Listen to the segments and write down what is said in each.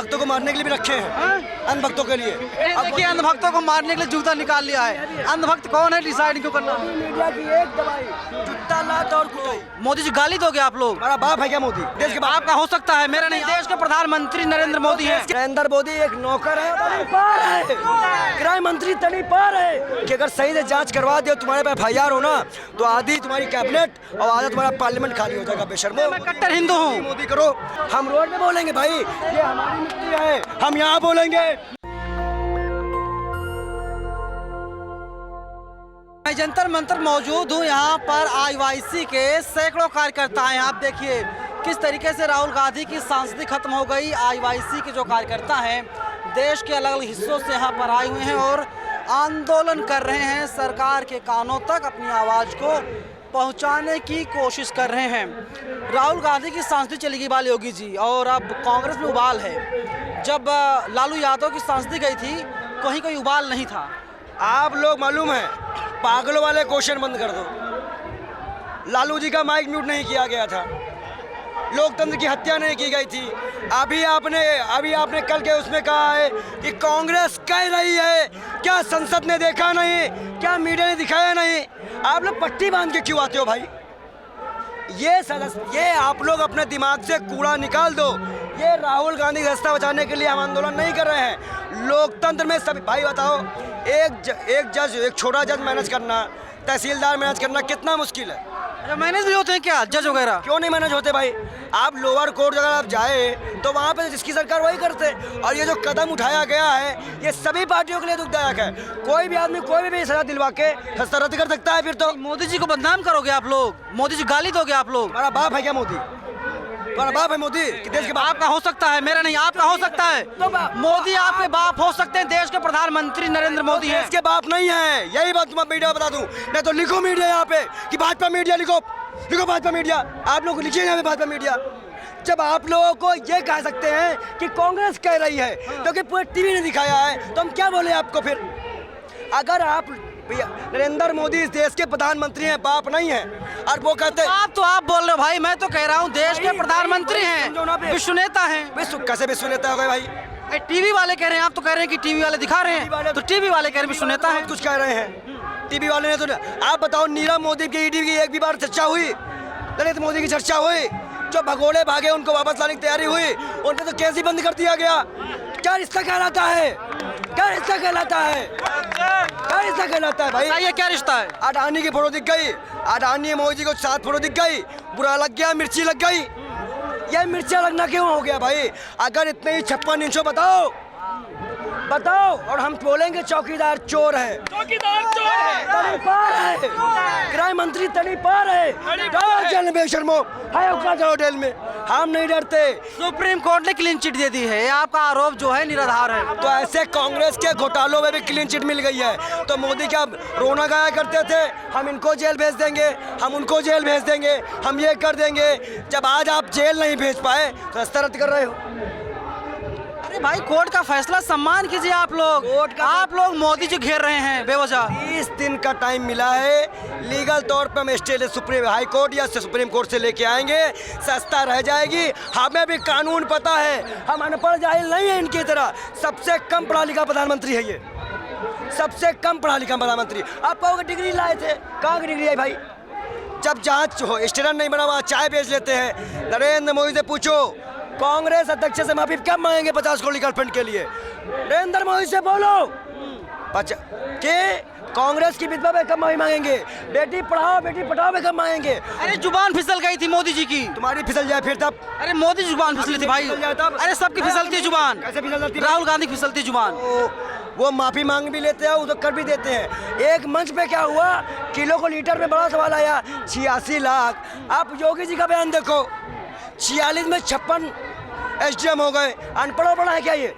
भक्तों को मारने के लिए भी रखे हैं, अंध भक्तों के लिए। अब देखिए अंध भक्तों को मारने के लिए जूता निकाल लिया है। अंध भक्त कौन है, डिसाइड क्यों करना? मीडिया की एक दवाई, जुत्ता लात और कुटाई। मोदी जी गाली दोगे आप लोग? हमारा बाप है क्या मोदी? देश के बाप आपका हो सकता है, मेरा नहीं। देश के प्रधानमंत्री नरेंद्र मोदी है। नरेंद्र मोदी एक नौकर है, तड़ीपार है, गृह मंत्री तड़ीपार है कि अगर सही से जांच करवा दो, तुम्हारे पे FIR हो ना, तो आधी तुम्हारी कैबिनेट और आधा तुम्हारा पार्लियामेंट खाली हो जाएगा। बेशर्मो, मैं कट्टर हिंदू हूँ। मोदी करो, हम रोड में बोलेंगे भाई ये हमारी मिट्टी है, हम यहाँ बोलेंगे। मैं जंतर मंतर मौजूद हूँ। यहाँ पर IYC के सैकड़ों कार्यकर्ता हैं। आप देखिए किस तरीके से राहुल गांधी की सांसदी खत्म हो गई। IYC के जो कार्यकर्ता हैं देश के अलग अलग हिस्सों से यहाँ पर आए हुए हैं और आंदोलन कर रहे हैं, सरकार के कानों तक अपनी आवाज़ को पहुंचाने की कोशिश कर रहे हैं। राहुल गांधी की सांसदी चली गई बाल योगी जी, और अब कांग्रेस में उबाल है। जब लालू यादव की सांसदी गई थी कहीं कोई उबाल नहीं था। आप लोग मालूम है, पागलों वाले क्वेश्चन बंद कर दो। लालू जी का माइक म्यूट नहीं किया गया था, लोकतंत्र की हत्या नहीं की गई थी। अभी आपने कल के उसमें कहा है कि कांग्रेस कह रही है, क्या संसद ने देखा नहीं, क्या मीडिया ने दिखाया नहीं? आप लोग पट्टी बांध के क्यों आते हो भाई? ये आप लोग अपने दिमाग से कूड़ा निकाल दो। ये राहुल गांधी रास्ता बचाने के लिए हम आंदोलन नहीं कर रहे हैं। लोकतंत्र में सभी भाई बताओ, एक छोटा जज मैनेज करना, तहसीलदार मैनेज करना कितना मुश्किल है। मैनेज भी होते हैं क्या जज वगैरह? क्यों नहीं मैनेज होते भाई? आप लोअर कोर्ट अगर आप जाए तो वहाँ पे जिसकी सरकार वही करते। और ये जो कदम उठाया गया है ये सभी पार्टियों के लिए दुखदायक है। कोई भी आदमी कोई भी सजा दिलवा के सजा रद्द कर सकता है। फिर तो मोदी जी को बदनाम करोगे आप लोग, मोदी जी गाली दोगे आप लोग? हमारा बाप है क्या मोदी? हमारा बाप है मोदी कि देश के बाप? आपका हो सकता है, मेरा नहीं। आपका हो सकता है, मोदी आपके बाप हो सकते हैं। देश के प्रधानमंत्री नरेंद्र मोदी है, इसके बाप नहीं है। यही बात तुम्हें मीडिया बता दूं, नहीं तो लिखो मीडिया यहाँ पे कि भाजपा मीडिया, लिखो भाजपा मीडिया। आप लोग लिखिए यहाँ पे भाजपा मीडिया। जब आप लोगों को ये कह सकते हैं कि कांग्रेस कह रही है क्योंकि पूरे टीवी ने दिखाया है, तो हम क्या बोले आपको? फिर अगर आप नरेंद्र मोदी इस देश के प्रधानमंत्री हैं, बाप नहीं है, और वो कहते हैं आप तो आप बोल रहे हो भाई, मैं तो कह रहा हूँ देश के प्रधानमंत्री हैं, विश्व नेता हैं। विश्व कैसे विश्व नेता हो गए भाई? टीवी वाले कह रहे हैं, आप तो कह रहे हैं कि टीवी वाले दिखा रहे हैं, तो टीवी वाले कह रहे हैं विश्व नेता है। कुछ कह रहे हैं टीवी वाले ने तो। आप बताओ, नीरव मोदी की ईडी की एक भी बार चर्चा हुई? नरेंद्र मोदी की चर्चा हुई? जो भगोड़े भागे उनको वापस लाने की तैयारी हुई, उनको तो केस ही बंद कर दिया गया। क्या रिश्ता कहलाता है? क्या रिश्ता कहलाता है? क्या रिश्ता कहलाता है भाई? ये क्या रिश्ता है? अडानी की फोटो दिख गई, अडानी मोदी को साथ फोटो दिख गई, बुरा लग गया, मिर्ची लग गई। ये मिर्चा लगना क्यों हो गया भाई? अगर इतने ही 56 इंचों बताओ और हम बोलेंगे चौकीदार चोर है, चौकीदार चोर है, तड़ीपार है, गृह मंत्री तड़ीपार है, जेल में बेशर्मो है, जाओ जेल में। हम नहीं डरते। सुप्रीम कोर्ट ने क्लीन चिट दे दी है, आपका आरोप जो है निराधार है। तो ऐसे कांग्रेस के घोटालों में भी क्लीन चिट मिल गई है, तो मोदी क्या रोना गाया करते थे, हम इनको जेल भेज देंगे, हम उनको जेल भेज देंगे, हम ये कर देंगे। जब आज आप जेल नहीं भेज पाए तो रास्ता रद्द कर रहे हो। अरे भाई कोर्ट का फैसला सम्मान कीजिए। आप लोग मोदी जी घेर रहे हैं बेवजह। 30 दिन का टाइम मिला है, लीगल तौर पे हम स्टे सुप्रीम हाई कोर्ट या सुप्रीम कोर्ट से लेके आएंगे, सस्ता रह जाएगी। हमें भी कानून पता है, हम अनपढ़ जाहिल नहीं है इनकी तरह। सबसे कम पढ़ा लिखा प्रधानमंत्री है ये, सबसे कम पढ़ा लिखा प्रधानमंत्री। आप कहोगे डिग्री लाए थे, कहाँ की डिग्री आई भाई? जब जांच हो, स्टेशन नहीं बना वहाँ चाय बेच लेते हैं। नरेंद्र मोदी से पूछो, कांग्रेस अध्यक्ष से माफी कब मांगेंगे 50 करोड़ गर्लफ्रेंड के लिए? नरेंद्र मोदी से बोलो कि कांग्रेस की विधवा पे कब माफी मांगेंगे? बेटी पढ़ाओ बेटी पढ़ाओ पे कब मांगेंगे? अरे जुबान फिसल गई थी मोदी जी की। तुम्हारी फिसल जाए फिर तब? अरे मोदी जुबान फिसली थी भाई। अरे सबकी फिसलती है जुबान। कैसे फिसल जाती? राहुल गांधी की फिसलती जुबान। वो माफी मांग भी लेते हैं, वो तो कर भी देते हैं। एक मंच पे क्या हुआ, किलो को लीटर में बड़ा सवाल आया, 86 लाख। आप योगी जी का बयान देखो, 46 में 56 SDM हो गए। अनपढ़ बड़ा है क्या ये?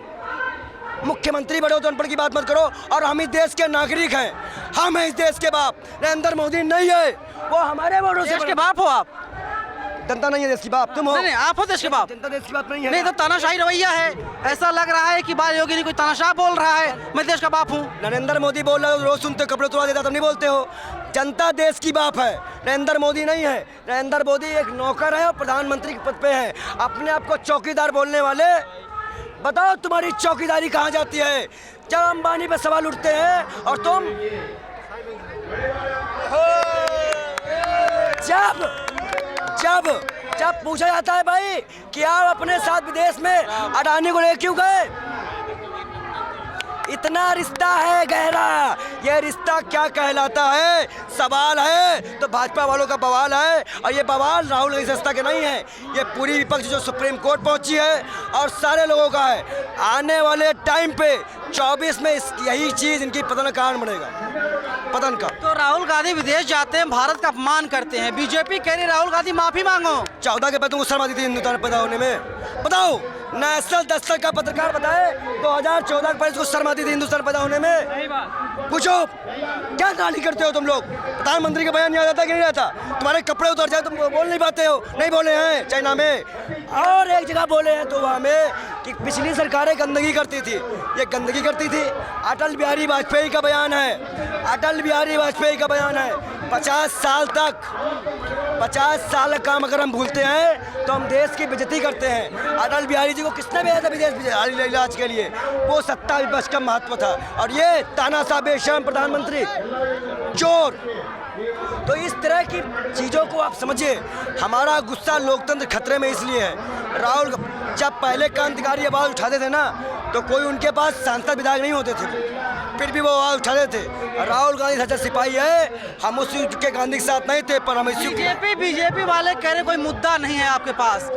मुख्यमंत्री बड़े हो तो अनपढ़ की बात मत करो। और हम इस देश के नागरिक हैं, हम हैं इस देश के बाप। नरेंद्र मोदी नहीं है, वो हमारे वोटों से। देश के बाप हो आप? जनता नहीं है देश की बाप, तुम हो। नहीं, आप हो देश के बाप। जनता देश की बाप नहीं है। नहीं तो तानाशाही रवैया है। ऐसा लग रहा है कि बाल योगी ने कोई तानाशाह बोल रहा है, मैं देश का बाप हूँ। नरेंद्र मोदी बोल रहे हो, रोज सुनते हो, कपड़े तुड़ा देता, तुम नहीं बोलते हो। जनता देश की बाप है, नरेंद्र मोदी नहीं है। नरेंद्र मोदी एक नौकर है और प्रधानमंत्री के पद पे है। अपने आप को चौकीदार बोलने वाले बताओ तुम्हारी चौकीदारी कहाँ जाती है जब अंबानी पे सवाल उठते हैं और तुम जब जब जब पूछा जाता है भाई कि आप अपने साथ विदेश में अडानी को ले क्यों गए, इतना रिश्ता है गहरा, ये रिश्ता क्या कहलाता है, सवाल है तो भाजपा वालों का बवाल है। और ये बवाल राहुल गांधी सस्ता के नहीं है, ये पूरी विपक्ष जो सुप्रीम कोर्ट पहुंची है और सारे लोगों का है। आने वाले टाइम पे 24 में यही चीज़ इनकी पतन का कारण बनेगा, पतन का। तो राहुल गांधी विदेश जाते हैं, भारत का अपमान करते हैं, बीजेपी कह रही राहुल गांधी माफी मांगो। 14 के बाद तुमको शर्म आती थी हिंदुस्तान पैदा होने में, बताओ नेशनल दस्तक का पत्रकार बताए 2014 के पहले उसको शर्म आती थी हिंदुस्तान पैदा होने में। पूछो क्या गाली करते हो तुम लोग, प्रधानमंत्री का बयान याद आता कि नहीं आता, तुम्हारे कपड़े उतर जाए तुम बोल नहीं पाते हो, नहीं बोले हैं चाइना में और एक जगह बोले हैं तो वहाँ में कि पिछली सरकारें गंदगी करती थी, ये गंदगी करती थी। अटल बिहारी वाजपेयी का बयान है, अटल बिहारी वाजपेयी का बयान है 50 साल तक 50 साल का काम अगर हम भूलते हैं तो हम देश की बेइज्जती करते हैं। अटल बिहारी जी को किसने भेजा था विदेश इलाज के लिए, वो सत्ता विपक्ष का महत्व था और ये तानाशाह बेशर्म प्रधानमंत्री चोर। तो इस तरह की चीज़ों को आप समझिए, हमारा गुस्सा लोकतंत्र खतरे में इसलिए है। राहुल जब पहले क्रांतिकारी आवाज़ उठाते थे ना तो कोई उनके पास सांसद विधायक नहीं होते थे, फिर भी वो आवाज़ उठाते थे। राहुल गांधी सच्चा सिपाही है, हम उसी के गांधी के साथ नहीं थे पर हम इसी बीजेपी वाले कह रहे कोई मुद्दा नहीं है आपके पास,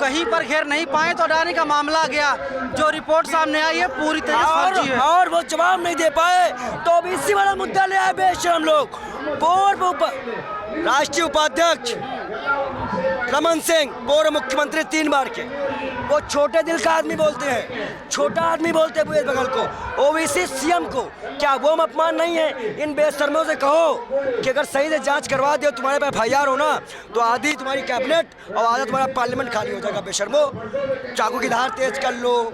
कहीं पर घेर नहीं पाए तो अडानी का मामला आ गया, जो रिपोर्ट सामने आई है पूरी तरह से फर्जी है और वो जवाब नहीं दे पाए तो अब इसी वाला मुद्दा ले आए बेशरम लोग। पूर्व राष्ट्रीय उपाध्यक्ष रमन सिंह, पूर्व मुख्यमंत्री 3 बार के, वो छोटे दिल का आदमी बोलते हैं, छोटा आदमी बोलते हैं भूपेश बघेल को, ओबीसी सीएम को, क्या वो अपमान नहीं है? इन बेशर्मों से कहो कि अगर सही से जांच करवा दो, तुम्हारे पे FIR हो ना तो आधी तुम्हारी कैबिनेट और आधा तुम्हारा पार्लियामेंट खाली हो जाएगा। बेशर्मो, चाकू की धार तेज कर लो।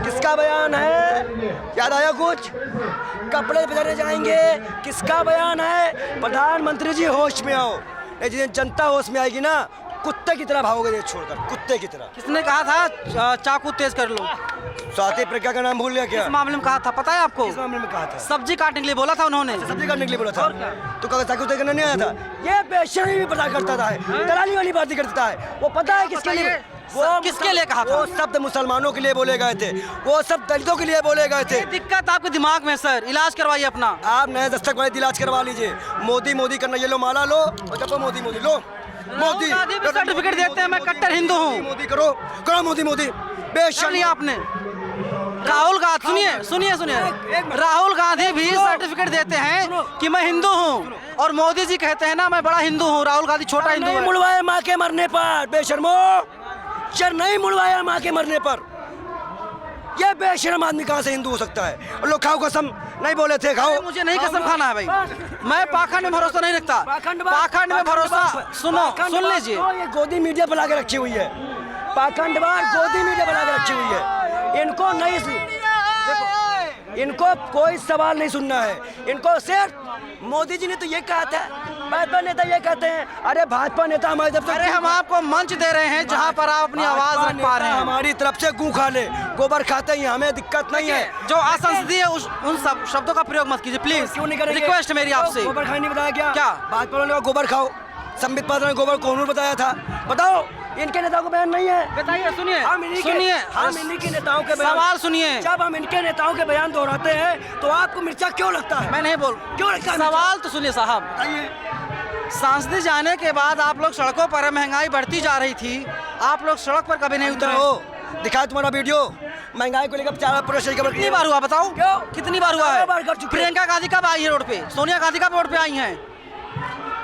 किसका बयान है, याद आया कुछ? कपड़े बदलने जाएंगे, किसका बयान है? प्रधानमंत्री जी होश में आओ, जिस जनता होश में आएगी ना कुत्ते की तरह भागोगे देश छोड़कर, कुत्ते की तरह। किसने कहा था चाकू तेज कर लो? स्वाति प्रज्ञा का नाम भूल गया क्या? इस मामले में कहा था, पता है आपको? इस मामले में कहा था सब्जी काटने के लिए बोला था उन्होंने, सब्जी काटने के लिए बोला था तो कहा चाकू तेज करना नहीं आया था। ये बेशर्मी भी पता करता था, दलाली वाली बातें करता है। वो पता है किसके लिए, वो किसके लिए कहा था? वो शब्द मुसलमानों के लिए बोले गए थे, वो सब दलितों के लिए बोले गए थे। दिक्कत आपके दिमाग में सर, इलाज करवाइए अपना। आप नए दस्तक वाले इलाज करवा लीजिए। मोदी मोदी करना, ये लो माला लो और जब मोदी मोदी लो, मोदी सर्टिफिकेट देते हैं मैं कट्टर हिंदू हूँ, मोदी करो करो मोदी मोदी। बेशर्मी आपने राहुल गांधी, सुनिए राहुल गांधी भी सर्टिफिकेट देते हैं कि मैं हिंदू हूँ और मोदी जी कहते हैं ना मैं बड़ा हिंदू हूँ, राहुल गांधी छोटा हिंदू है। मुड़वाया माँ के मरने पर, बेशर्मो शर नहीं मुड़वाया माँ के मरने पर। ये बेशर्म आदमी कहाँ से हिंदू हो सकता है? और लोग खाओ कसम नहीं बोले थे, खाओ। मुझे नहीं कसम खाना है भाई, मैं पाखंड में भरोसा नहीं रखता, पाखंड में भरोसा। सुनो सुन लीजिए, ये गोदी मीडिया पर लाके रखी हुई है, पाखंडवाद गोदी मीडिया पर लाके रखी हुई है। इनको नहीं, इनको कोई सवाल नहीं सुनना है, इनको सिर्फ मोदी जी ने तो ये कहा था, भाजपा नेता ये कहते हैं। अरे भाजपा नेता हमारे तरफ से, अरे हम आपको मंच दे रहे हैं जहां पर आप अपनी आवाज रख पा रहे हैं। हमारी तरफ से गू खा ले, गोबर खाते हैं, हमें दिक्कत नहीं है। जो असंसदीय उन सब शब्दों का प्रयोग मत कीजिए प्लीज, क्यों नहीं करेंगे? रिक्वेस्ट मेरी आपसे। गोबर खाने नहीं बताया क्या? क्या भाजपा ने गोबर खाओ, संबित पात्रा ने गोबर कोहनूर बताया था, बताओ इनके नेताओं को बयान नहीं है? बताइए, सुनिए हम इन्हीं के नेताओं के बयान, सवाल सुनिए। जब हम इनके नेताओं के बयान दोहराते हैं तो आपको मिर्चा क्यों लगता है? मैं नहीं बोल, क्यों लगता है? सवाल तो सुनिए साहब। सांसद जाने के बाद आप लोग सड़कों पर, महंगाई बढ़ती जा रही थी, आप लोग सड़क पर कभी नहीं उतरे हो। दिखाया तुम्हारा वीडियो, महंगाई को लेकर कितनी बार हुआ बताओ? क्यों? कितनी बार हुआ है? बार कर चुके। प्रियंका गांधी कब आई है रोड पे? सोनिया गांधी कब रोड पे आई हैं?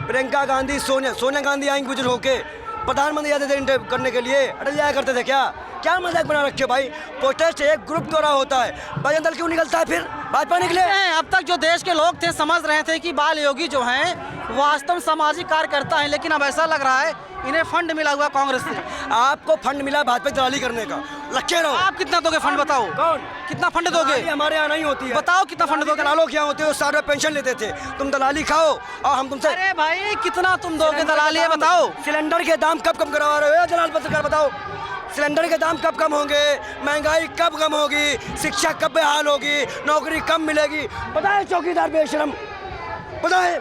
प्रियंका गांधी, सोनिया गांधी आई गुजर होके, प्रधानमंत्री जाते थे इंटरव्यू करने के लिए, अटल जाया करते थे क्या? क्या मजाक बना रखे हो भाई? प्रोटेस्ट एक ग्रुप द्वारा होता है, बजरंग दल क्यों निकलता है? फिर भाजपा निकले। अब तक जो देश के लोग थे समझ रहे थे कि बाल योगी जो हैं वास्तव सामाजिक कार्यकर्ता हैं, लेकिन अब ऐसा लग रहा है इन्हें फंड मिला हुआ कांग्रेस से। आपको फंड मिला भाजपा की दलाली करने का, लक्ष्य रहो। आप कितना दोगे फंड बताओ? कौन? कितना फंड दोगे? हमारे यहाँ नहीं होती है। बताओ कितना फंड दोगे? दलालों क्या होते हो, 60 पेंशन लेते थे, तुम दलाली खाओ और हम तुमसे। अरे भाई कितना तुम दोगे दलाली है बताओ? सिलेंडर के दाम कब कम करवा रहे हो दलाल पत्रकार, बताओ? सिलेंडर के दाम कब कम होंगे, महंगाई कब कम होगी, शिक्षा कब बहाल होगी, नौकरी कब मिलेगी? पता है चौकीदार बेशरम, पता है?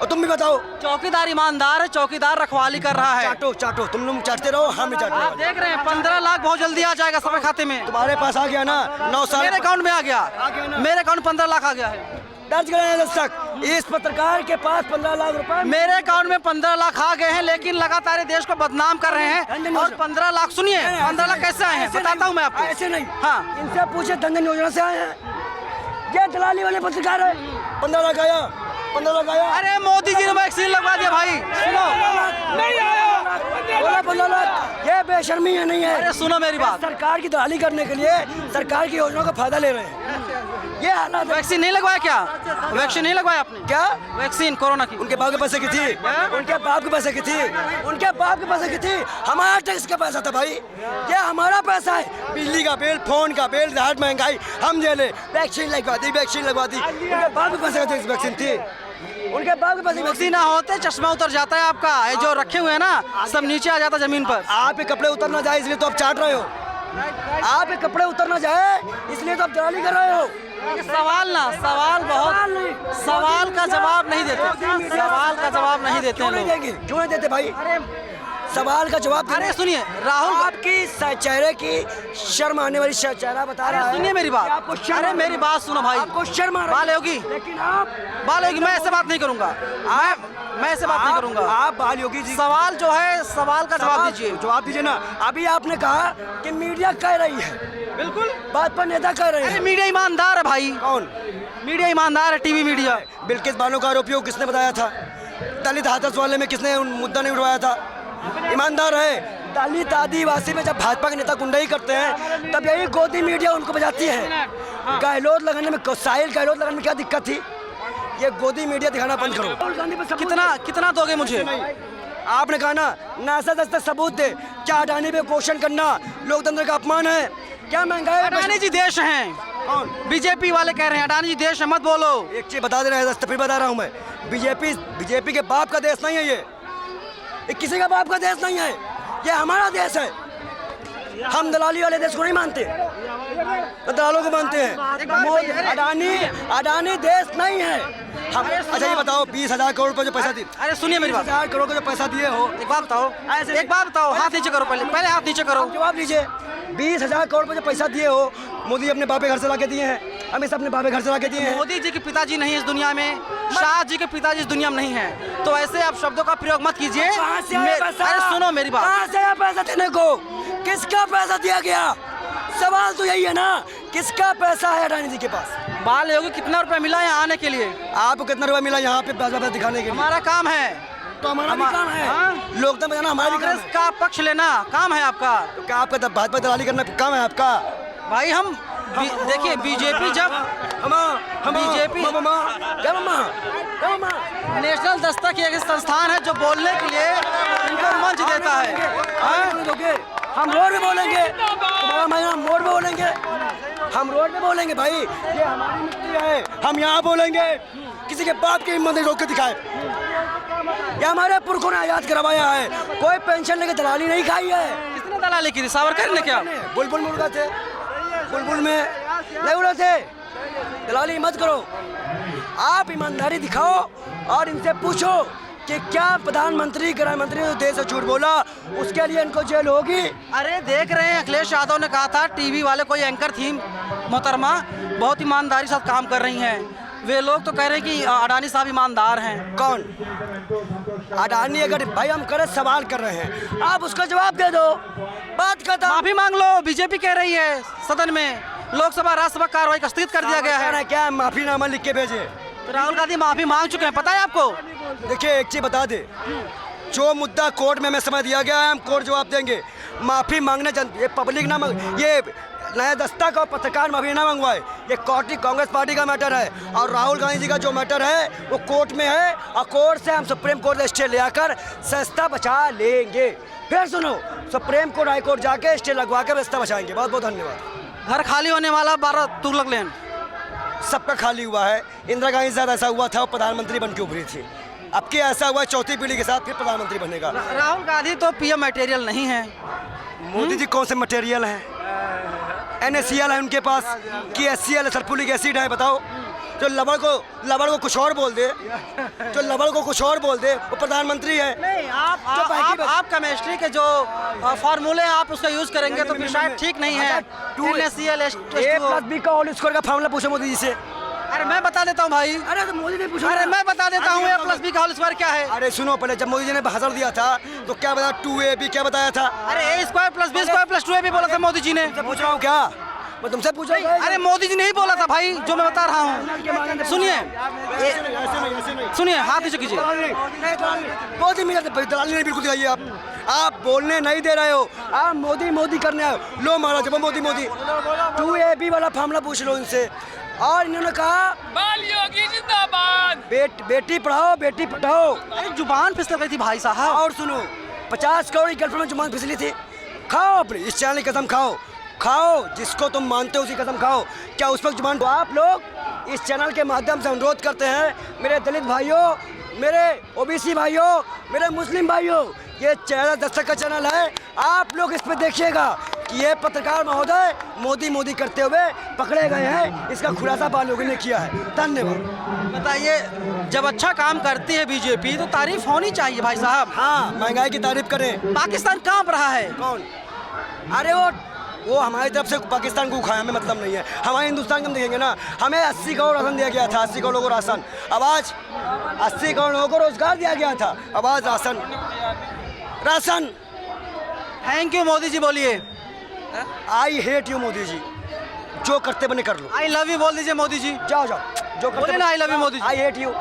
और तुम भी बताओ। चौकीदार ईमानदार है, चौकीदार रखवाली कर रहा है। चाटो चाटो, तुम लोग चाटते रहो, हम भी चाटते आप देख रहे हैं 15 लाख बहुत जल्दी आ जाएगा सबके खाते में। तुम्हारे पास आ गया ना 9 साल, मेरे अकाउंट में आ गया गया ना। मेरे अकाउंट 15 लाख आ गया है। दर्ज कराए दस्तक। इस पत्रकार के पास 15 लाख रुपए, मेरे अकाउंट में 15 लाख आ गए हैं, लेकिन लगातार ये देश को बदनाम कर रहे हैं। और 15 लाख सुनिए, 15 लाख कैसे आए हैं बताता हूँ मैं आपको। ऐसे नहीं, हाँ, इनसे पूछे धन योजना से आए हैं, ये दलाली वाले पत्रकार है। 15 लाख आया, 15 लाख आया। अरे मोदी जी ने वैक्सीन लगवा दिया भाई, सुनो। नहीं आया, बोला 15 लाख। ये बेशर्मी है नहीं है? अरे सुनो मेरी बात, सरकार की दलाली करने के लिए सरकार की योजनाओं का फायदा ले रहे हैं, ये हालात है। वैक्सीन नहीं लगवाया क्या? वैक्सीन नहीं लगवाया आपने? क्या वैक्सीन कोरोना की? उनके बाप के पैसे की थी, उनके बाप के पैसे की थी, उनके बाप के पैसे की थी। हमारा टैक्स का पैसा था भाई, ये हमारा पैसा है। बिजली का बिल, फोन का बिल, राहत महंगाई हम झेले। वैक्सीन लगवा दी, वैक्सीन लगवा दी, उनके बाप के पैसे की वैक्सीन थी, उनके बाप के पैसे। वैक्सीन ना होते चश्मा उतर जाता है आपका, ये जो रखे हुए हैं ना सब नीचे आ जाता जमीन पर। आप के कपड़े उतर ना जाए इसलिए तो आप चाट रहे हो, आप के कपड़े उतर ना जाए इसलिए तो आप दलाली कर रहे हो। सवाल बहुत, सवाल का जवाब नहीं देते, सवाल का जवाब नहीं देते क्यों नहीं लोग। देंगे, क्यों नहीं देते भाई? सवाल का जवाब देने- अरे सुनिए राहुल, आपकी चेहरे की शर्म आने वाली चेहरा बता रहा है। सुनिए मेरी बात, आपको शर्म, अरे मेरी बात सुनो भाई, आपको शर्म आ रही है। बाल योगी, लेकिन आप बाल योगी, मैं ऐसे बात नहीं करूंगा, मैं ऐसे बात नहीं करूंगा। आप बाल योगी जी, सवाल जो है सवाल का जवाब दीजिए। जवाब दीजिए ना। अभी आपने कहा कि मीडिया कह रही है, बिल्कुल बात पर नेता कह रहे अरे हैं। मीडिया ईमानदार है भाई, कौन? मीडिया ईमानदार है, टीवी मीडिया। बिल्किस बानो का आरोपियों को किसने बताया था? दलित हाथरस वाले में किसने मुद्दा नहीं उठवाया था? ईमानदार है। दलित आदिवासी में जब भाजपा के नेता गुंडाई करते हैं तब यही गोदी मीडिया उनको बजाती है। गहलोत लगाने में, साहिल गहलोत लगाने में क्या दिक्कत थी? ये गोदी मीडिया दिखाना बंद करो। कितना दोगे मुझे? आपने कहा ना नासा दस्ता सबूत दे, क्या अडानी पे क्वेश्चन करना लोकतंत्र का अपमान है? क्या महंगाई? अडानी जी देश हैं, कौन? बीजेपी वाले कह रहे हैं अडानी जी देश है, मत बोलो। एक चीज बता दे रहे हैं, फिर बता रहा हूँ मैं, बीजेपी के बाप का देश नहीं है ये किसी का बाप का देश नहीं है, ये हमारा देश है। हम दलाली वाले देश को नहीं मानते, तो दलालों को मानते हैं। अडानी देश नहीं है हम। अच्छा ये बताओ, 20,000 करोड़ रुपए जो पैसा दी, अरे सुनिए मेरी बात, 20,000 करोड़ का जो पैसा दिए हो, एक बात बताओ, एक बात बताओ, हाथ नीचे करो, पहले हाथ नीचे करो। जवाब दीजिए। 20,000 करोड़ रुपए जो पैसा दिए हो, मोदी अपने बापे घर से ला के दिए हैं, अमित शाह अपने बापे घर से ला के दिए हैं। मोदी जी के पिताजी नहीं है इस दुनिया में, शाह जी के पिताजी इस दुनिया में नहीं है, तो ऐसे आप शब्दों का प्रयोग मत कीजिए। अरे सुनो मेरी बात, कहाँ से आया पैसा देने को? किसका पैसा दिया गया? सवाल तो यही है ना, किसका पैसा है अडानी जी के पास? बाल योगी कितना रुपए मिला है यहाँ आने के लिए? आपको कितना रुपया मिला यहाँ पे भाजपा दिखाने के लिए? हमारा काम है, तो हमारा भी काम है, हाँ? लोकतंत्र में जाना हमारा भी काम कांग्रेस है। का पक्ष लेना काम है आपका। तो क्या आपका भाजपा दलाली करना काम है आपका? भाई हम देखिए बीजेपी जब बीजेपी नेशनल दस्तक एक संस्थान है जो बोलने के लिए इनको मंच देता है। हम रोड पे बोलेंगे, हम रोड पे बोलेंगे, हम रोड पे बोलेंगे भाई, ये हमारी मिट्टी है, हम यहाँ बोलेंगे। किसी के बाप की हिम्मत नहीं रोक के दिखाए, ये हमारे पुरखों ने आजाद करवाया है। कोई पेंशन लेके दलाली नहीं खाई है। किसने दलाली की थी? सावरकर ने क्या? बुलबुल में उड़ा थे, बुलबुल में नहीं उड़े थे। दलाली मत करो, आप ईमानदारी दिखाओ और इनसे पूछो कि क्या प्रधानमंत्री गृह मंत्री ने देश से झूठ बोला उसके लिए इनको जेल होगी? अरे देख रहे हैं अखिलेश यादव ने कहा था टीवी वाले कोई एंकर थी मोहतरमा, बहुत ईमानदारी से काम कर रही हैं। वे लोग तो कह रहे हैं कि अडानी साहब ईमानदार हैं। कौन? अडानी अगर भाई हम करे सवाल कर रहे हैं, आप उसका जवाब दे दो, बात खत्म। माफी मांग लो, बीजेपी कह रही है सदन में लोकसभा राज्यसभा कार्रवाई का स्थगित कर दिया गया है। क्या माफीनामा लिख के भेजे? तो राहुल गांधी माफी मांग चुके हैं, पता है आपको? देखिए एक चीज बता दे, जो मुद्दा कोर्ट में हमें समय दिया गया है, हम कोर्ट जवाब देंगे। माफी मांगने ये पब्लिक ना ये नया दस्तक और पत्रकार माफी ना मंगवाए, ये कांग्रेस पार्टी का मैटर है और राहुल गांधी जी का जो मैटर है वो कोर्ट में है और कोर्ट से हम सुप्रीम कोर्ट से स्टे ले आकर सस्ता बचा लेंगे। फिर सुनो, सुप्रीम कोर्ट हाई कोर्ट जाके स्टे लगवा कर सस्ता बचाएंगे। बहुत बहुत धन्यवाद। घर खाली होने वाला 12 तुगलक लेन सबका खाली हुआ है। इंदिरा गांधी के साथ ऐसा हुआ था, वो प्रधानमंत्री बन के उभरी थी। अब क्या ऐसा हुआ चौथी पीढ़ी के साथ फिर प्रधानमंत्री बनेगा। राहुल गांधी तो पीएम मटेरियल नहीं है। मोदी जी कौन से मटेरियल हैं? NaCl है उनके पास कि HCl है, सल्फ्यूरिक एसिड है? बताओ। जो लबड़ को कुछ और बोल दे, वो प्रधानमंत्री है। नहीं, आप केमिस्ट्री के जो फार्मूले आप उसका यूज करेंगे तो फिर शायद ठीक नहीं है। NaCl A+B का होल स्क्वायर का फार्मूला पूछो मोदी जी से। अरे मैं बता देता हूँ भाई। अरे तो मोदी जी पूछो। अरे मैं बता देता हूँ A+B का होल स्क्वायर क्या है। अरे सुनो, पहले जब मोदी जी ने भाषण दिया था तो क्या बताया? 2AB क्या बताया था? अरे A² + B² + 2AB बोला था मोदी जी ने। पूछ रहा हूँ क्या मैं तुमसे पूछ रहा हूँ? अरे मोदी जी ने ही बोला था भाई, जो मैं बता रहा हूँ। सुनिए, हाथ नीचे कीजिए। मोदी मेरा दलाली नहीं बिल्कुल दिखाइए आप बोलने नहीं दे रहे हो। आप मोदी करने आए हो। लो महाराज, जब मोदी 2AB वाला फार्मूला पूछ लो इनसे। और इन्होंने कहा बाल योगी जिंदाबाद, बेटी पढ़ाओ बेटी पढ़ाओ। अरे जुबान फिसल गई थी भाई साहब। और सुनो, 50 करोड़ की गर्लफ्रेंड में जुबान फिसली थी। खाओ अपनी इस चैनल की कसम, खाओ जिसको तुम मानते हो उसी कसम खाओ। क्या उस वक्त जुबान? तो आप लोग इस चैनल के माध्यम से अनुरोध करते हैं, मेरे दलित भाइयों, मेरे OBC भाइयों, मेरे मुस्लिम भाइयों, ये चैनल दस्तक का चैनल है। आप लोग इस पे देखिएगा कि ये पत्रकार महोदय मोदी करते हुए पकड़े गए हैं। इसका खुलासा बाल योगी ने किया है। धन्यवाद। बताइए, जब अच्छा काम करती है बीजेपी तो तारीफ होनी चाहिए भाई साहब। हाँ, महंगाई की तारीफ करें। पाकिस्तान कांप रहा है। कौन? अरे वो हमारी तरफ से पाकिस्तान को उखाया, हमें मतलब नहीं है। हमारे हिंदुस्तान के हम देखेंगे ना, हमें 80 करोड़ राशन दिया गया था, 80 करोड़ लोगों को राशन। अब आज 80 करोड़ लोगों को रोजगार दिया गया था, अब आज राशन। थैंक यू मोदी जी। बोलिए। आई हेट यू मोदी जी। जो करते बने कर लो। आई लव यू बोल दीजिए मोदी जी। जाओ जो बोलिए ना, I love you Modi ji. I hate you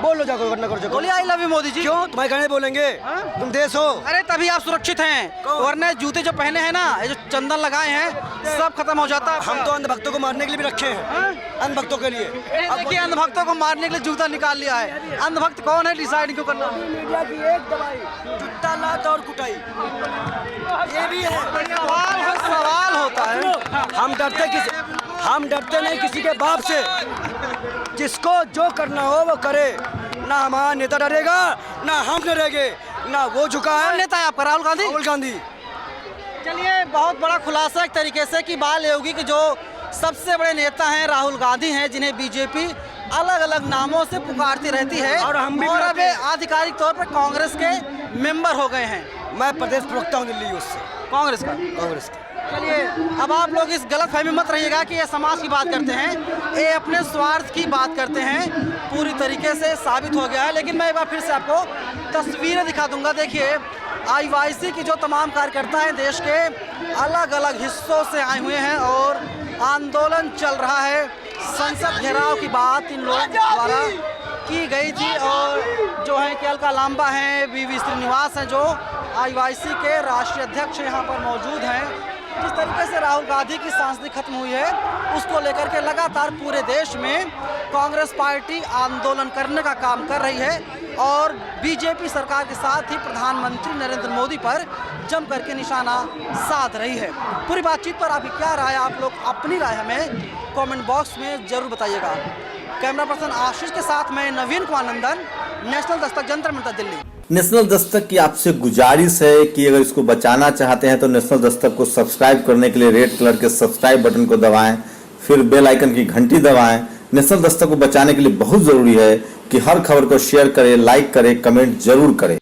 बोल लो, जाओ करना करो। बोलिए I love you Modi ji. क्यों तुम्हारे कहने बोलेंगे? तुम देश हो। अरे तभी आप सुरक्षित हैं, वरना जूते जो पहने हैं ना, ये जो चंदन लगाए हैं, सब खत्म हो जाता है। हम तो अंधभक्तों को मारने के लिए भी रखे हैं, अंधभक्तों के लिए। अब देखिए, अंधभक्तों को मारने के लिए जूता निकाल लिया है। अंधभक्त कौन है, डिसाइड क्यों करना? मीडिया की एक दवाई, जुत्ता लात और कुटाई, ये भी है। सवाल होता है। हम डरते नहीं किसी के बाप से। जिसको जो करना हो वो करे। ना हमारा नेता डरेगा, ना हम डरेंगे, ना वो झुका है। नेता है आपका राहुल गांधी। चलिए, बहुत बड़ा खुलासा एक तरीके से कि बाल योगी के जो सबसे बड़े नेता हैं राहुल गांधी हैं, जिन्हें बीजेपी अलग अलग नामों से पुकारती रहती है, और हम भी अब आधिकारिक तौर पर कांग्रेस के मेंबर हो गए हैं। मैं प्रदेश प्रवक्ता हूँ दिल्ली उससे, कांग्रेस का। चलिए, अब आप लोग इस गलत फहमी मत रहिएगा कि ये समाज की बात करते हैं, ये अपने स्वार्थ की बात करते हैं। पूरी तरीके से साबित हो गया है। लेकिन मैं एक बार फिर से आपको तस्वीरें दिखा दूंगा। देखिए, IYC की जो तमाम कार्यकर्ता हैं देश के अलग अलग हिस्सों से आए हुए हैं और आंदोलन चल रहा है। संसद घेराव की बात इन लोगों द्वारा की गई थी और जो है कि अलका लांबा हैं, VV श्रीनिवास हैं, जो IYC के राष्ट्रीय अध्यक्ष यहाँ पर मौजूद हैं। जिस तरीके से राहुल गांधी की सांसदी खत्म हुई है, उसको लेकर के लगातार पूरे देश में कांग्रेस पार्टी आंदोलन करने का काम कर रही है और बीजेपी सरकार के साथ ही प्रधानमंत्री नरेंद्र मोदी पर जम करके निशाना साध रही है। पूरी बातचीत पर आपकी क्या राय, आप लोग अपनी राय हमें कमेंट बॉक्स में जरूर बताइएगा। कैमरा पर्सन आशीष के साथ मैं नवीन कुमार नंदन, नेशनल दस्तक, जंतर मंतर, दिल्ली। नेशनल दस्तक की आपसे गुजारिश है कि अगर इसको बचाना चाहते हैं तो नेशनल दस्तक को सब्सक्राइब करने के लिए रेड कलर के सब्सक्राइब बटन को दबाएं, फिर बेल आइकन की घंटी दबाएं। नेशनल दस्तक को बचाने के लिए बहुत जरूरी है कि हर खबर को शेयर करें, लाइक करें, कमेंट जरूर करें।